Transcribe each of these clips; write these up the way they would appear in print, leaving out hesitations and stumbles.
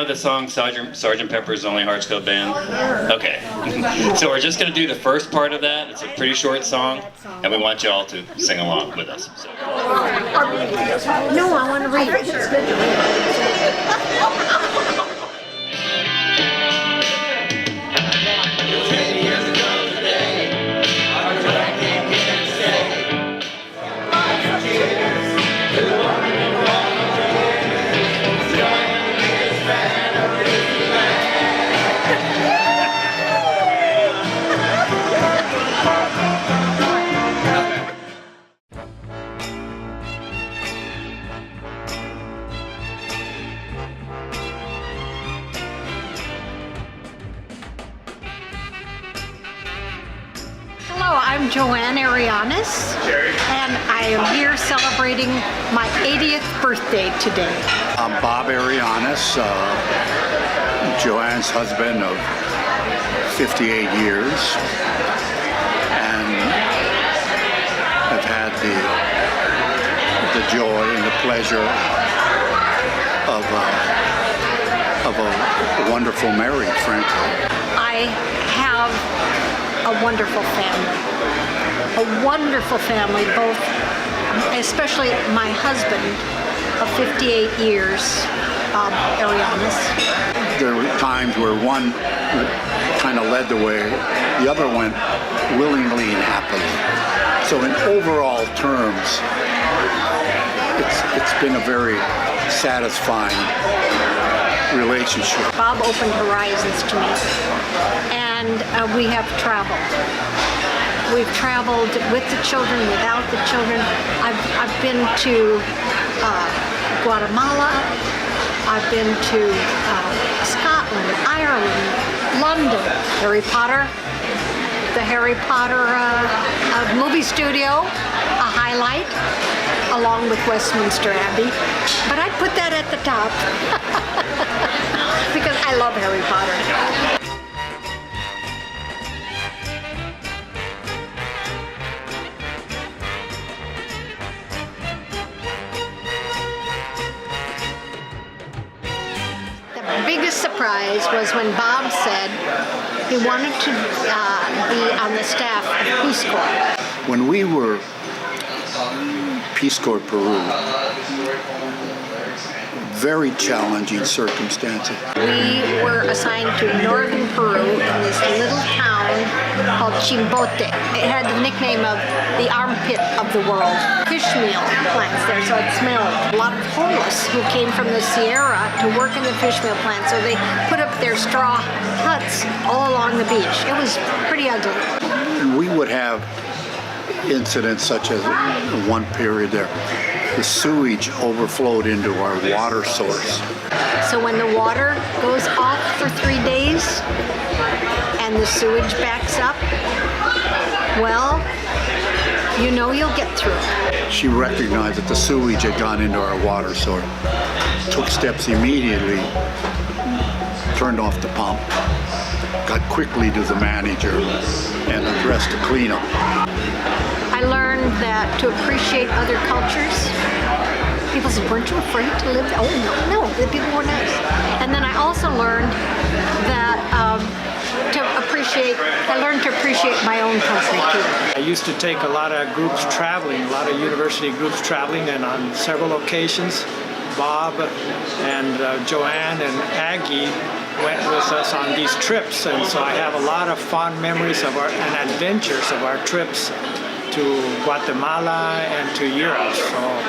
know the song Sergeant Pepper's Lonely Hearts Club Band? Okay. So we're just going to do the first part of that. It's a pretty short song, and we want you all to sing along with us. So. No, I want to read it. Hello, I'm Joanne and I am here celebrating my 80th birthday today. I'm Bob Arianis, Joanne's husband of 58 years, and I've had the joy and the pleasure of a wonderful marriage, frankly. I have a wonderful family, both, especially my husband of 58 years, Bob Arianis. There were times where one kind of led the way, the other went willingly and happily. So in overall terms, it's been a very satisfying relationship. Bob opened horizons to me, and we have traveled. We've traveled with the children, without the children. I've been to Guatemala. I've been to Scotland, Ireland, London. The Harry Potter movie studio, a highlight, along with Westminster Abbey. But I'd put that at the top because I love Harry Potter. The biggest surprise was when Bob said he wanted to be on the staff of Peace Corps. When we were Peace Corps Peru, very challenging circumstances. We were assigned to northern Peru in this little town called Chimbote. It had the nickname of the armpit of the world. Fish meal plants there, so it smelled. A lot of homeless who came from the Sierra to work in the fish meal plant, so they put up their straw huts all along the beach. It was pretty ugly. And we would have incidents such as one period there. The sewage overflowed into our water source. So when the water goes off for 3 days and the sewage backs up, well, you know you'll get through it. She recognized that the sewage had gone into our water source, took steps immediately, turned off the pump, got quickly to the manager and addressed the cleanup. I learned that to appreciate other cultures. People said, weren't you afraid to live there? Oh, no, the people were nice. And then I also learned that I learned to appreciate my own country too. I used to take a lot of groups traveling, a lot of university groups traveling, and on several occasions, Bob and Joanne and Aggie went with us on these trips, and so I have a lot of fond memories of and adventures of our trips to Guatemala and to Europe.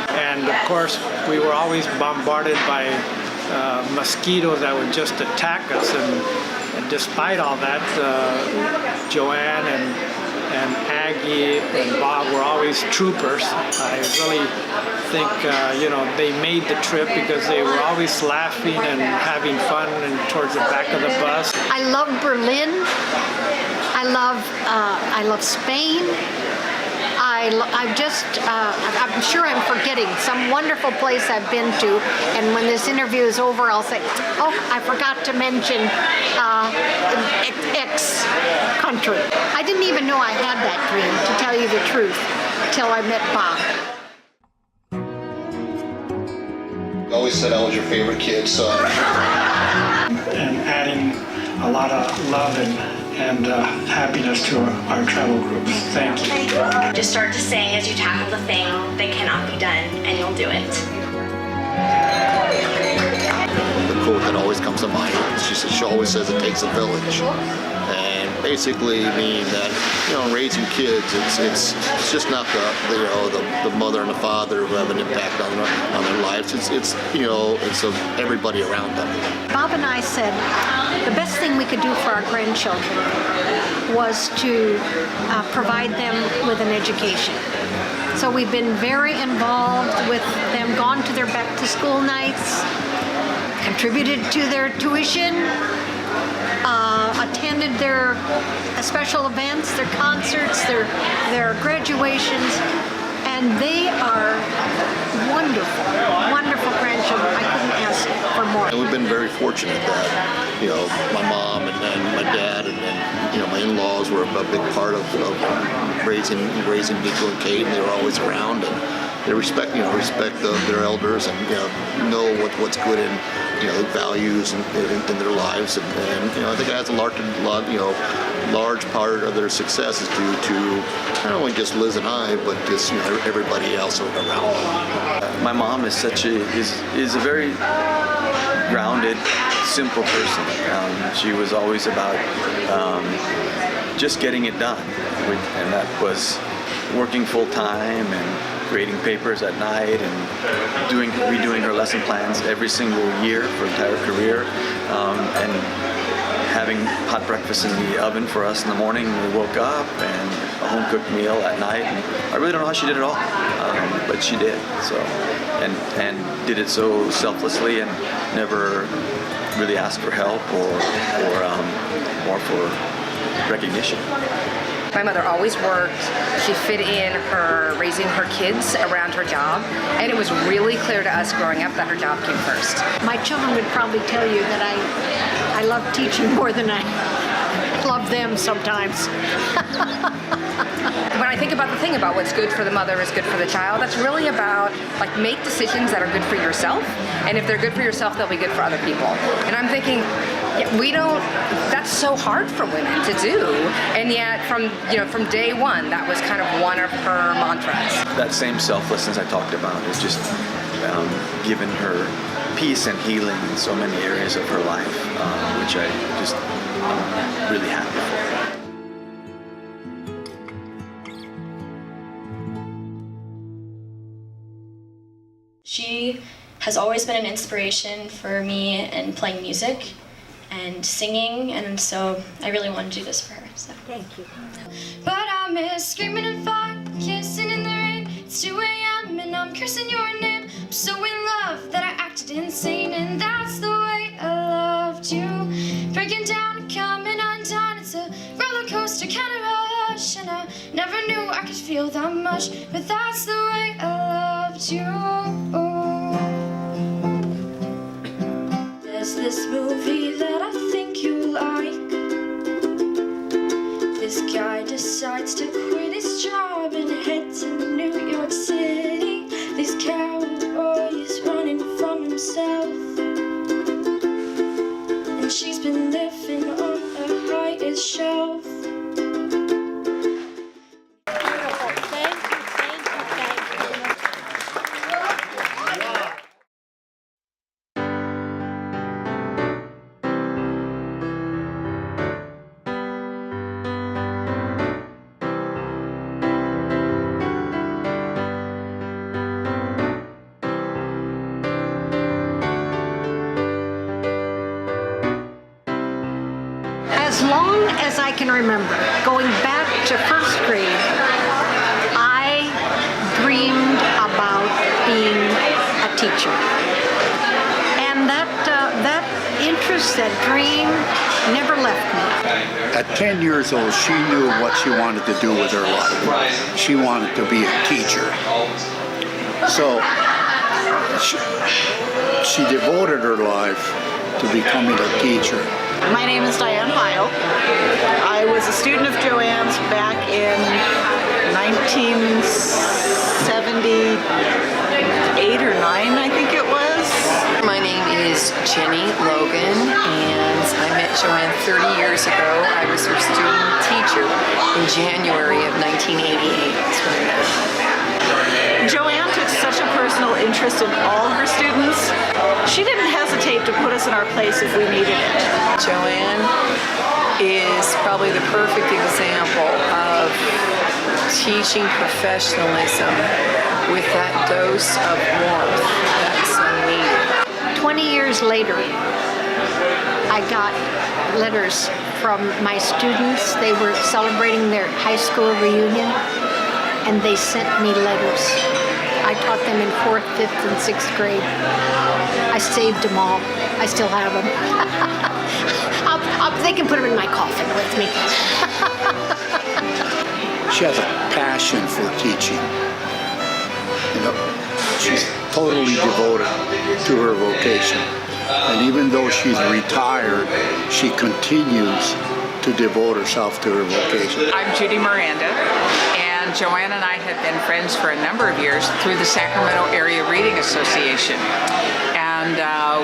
And of course, we were always bombarded by mosquitoes that would just attack us. And despite all that, Joanne and Aggie and Bob were always troopers. I really think they made the trip because they were always laughing and having fun and towards the back of the bus. I love Berlin. I love Spain. I'm sure I'm forgetting some wonderful place I've been to, and when this interview is over, I'll say, oh, I forgot to mention X country. I didn't even know I had that dream, to tell you the truth, till I met Bob. You always said I was your favorite kid, so a lot of love and happiness to our travel groups. Thank you. Just start to sing as you tackle the thing that cannot be done, and you'll do it. The quote that always comes to mind, she always says it takes a village. And basically mean that, raising kids, it's just not the mother and the father who have an impact on their lives. It's everybody around them. Bob and I said the best thing we could do for our grandchildren was to provide them with an education. So we've been very involved with them, gone to their back to school nights, contributed to their tuition, attended their special events, their concerts, their graduations, and they are wonderful, wonderful grandchildren. I couldn't ask for more. And we've been very fortunate that, my mom and my dad and my in-laws were a big part of raising Nico and Kate, and they were always around, and they respect their elders and know what's good in values in their lives, and I think it has a large part of their success is due to not only just Liz and I, but just everybody else around them. My mom is is a very grounded, simple person. She was always about just getting it done, and that was working full time and grading papers at night and redoing her lesson plans every single year for her entire career, and having hot breakfast in the oven for us in the morning when we woke up, and a home cooked meal at night. And I really don't know how she did it all, but she did. So, and did it so selflessly and never really asked for help or for recognition. My mother always worked. She fit in her raising her kids around her job, and it was really clear to us growing up that her job came first. My children would probably tell you that I love teaching more than I love them sometimes. When I think about the thing about what's good for the mother is good for the child, that's really about make decisions that are good for yourself, and if they're good for yourself, they'll be good for other people. And I'm thinking, that's so hard for women to do, and yet from day one, that was kind of one of her mantras. That same selflessness I talked about is just given her peace and healing in so many areas of her life, which I'm really happy for. She has always been an inspiration for me in playing music and singing, and so I really want to do this for her. So. Thank you. But I miss screaming and fighting, kissing in the rain. It's 2 a.m. and I'm cursing your name. I'm so in love that I acted insane, and that's the way I loved you. Breaking down and coming undone. It's a roller coaster kind of rush, and I never knew I could feel that much, but that's the way I loved you. There's this movie that I think you like. This guy decides to quit his job and head to New York City. This cowboy is running from himself, and she's been living on the highest shelf. As long as I can remember, going back to first grade, I dreamed about being a teacher. And that interest, that dream, never left me. At 10 years old, she knew what she wanted to do with her life. She wanted to be a teacher. So she devoted her life to becoming a teacher. My name is Diane Heil. I was a student of Joanne's back in 1978 or 9, I think it was. My name is Jenny Logan, and I'm met Joanne 30 years ago. I was her student teacher in January of 1988. That's when I met her. Joanne took such a personal interest in all her students. She didn't hesitate to put us in our place if we needed it. Joanne is probably the perfect example of teaching professionalism with that dose of warmth that's so needed. 20 years later, I got letters from my students. They were celebrating their high school reunion, and they sent me letters. I taught them in 4th, 5th, and 6th grade. I saved them all. I still have them. They can put them in my coffin with me. She has a passion for teaching. You know, she's totally devoted to her vocation. And even though she's retired, she continues to devote herself to her vocation. I'm Judy Miranda, and Joanne and I have been friends for a number of years through the Sacramento Area Reading Association. And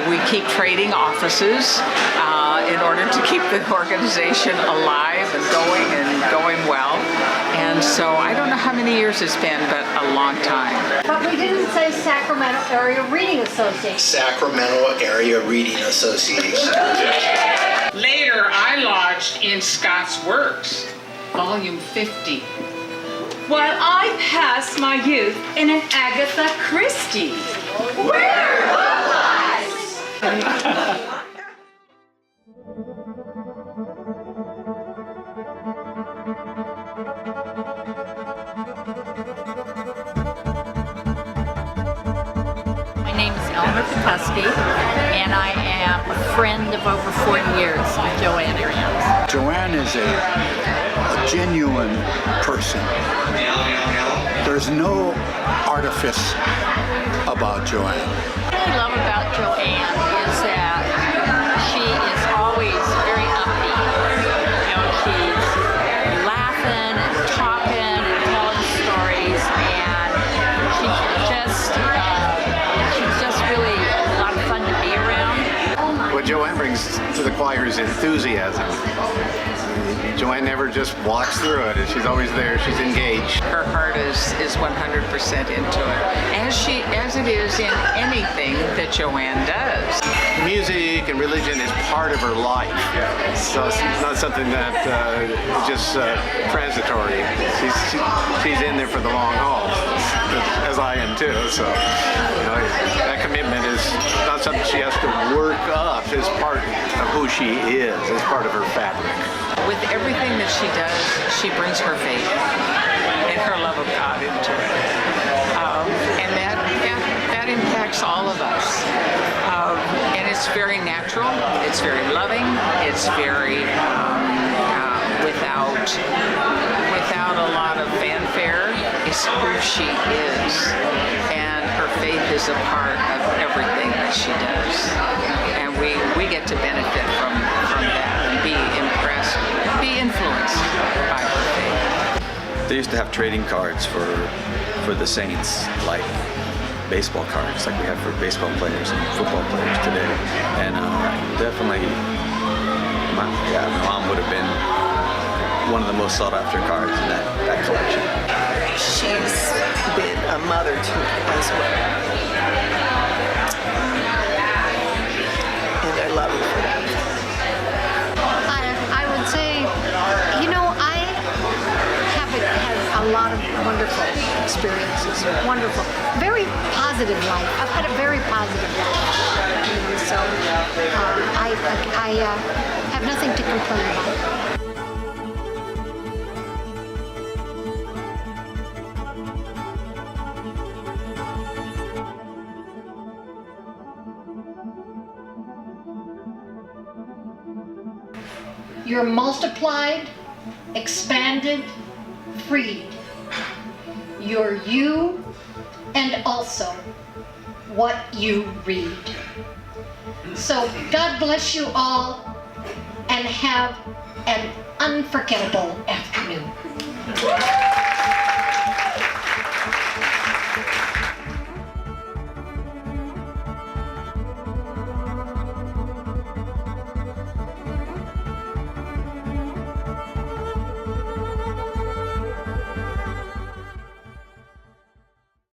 we keep trading offices in order to keep the organization alive and going well. And so I don't know how many years it's been, but a long time. But we didn't say Sacramento Area Reading Association. Sacramento Area Reading Association. Later, I lodged in Scott's Works, Volume 50. While I passed my youth in an Agatha Christie. Where was I? My name is Eleanor Petoskey, and I am a friend of over 40 years with Joanne Arians. Joanne is a genuine person. There's no artifice about Joanne. What I love about Joanne is that she is always very upbeat. You know, she's laughing and talking and telling stories, and she's just really a lot of fun to be around. What Joanne brings to the choir is enthusiasm. Joanne never just walks through it. She's always there. She's engaged. Her heart is 100% into it, as it is in anything that Joanne does. Music and religion is part of her life, so it's not something that is just transitory. She's in there for the long haul, as I am too. So that commitment is not something she has to work up. It's part of who she is. It's part of her fabric. With everything that she does, she brings her faith and her love of God into it. And that impacts all of us. And it's very natural, it's very loving, it's very without a lot of fanfare. It's who she is. And her faith is a part of everything that she does. And we get to benefit from that and be impressed, be influenced by her faith. They used to have trading cards for the Saints, like baseball cards, like we have for baseball players and football players today. And definitely, my mom would have been one of the most sought after cards in that collection. She's been a mother to me as well. And I love her for that. I would say, I have had a lot of wonderful experiences, wonderful, very positive life. I've had a very positive life, so I have nothing to complain about. You're multiplied, expanded, freed. You're you and also what you read. So God bless you all and have an unforgettable afternoon.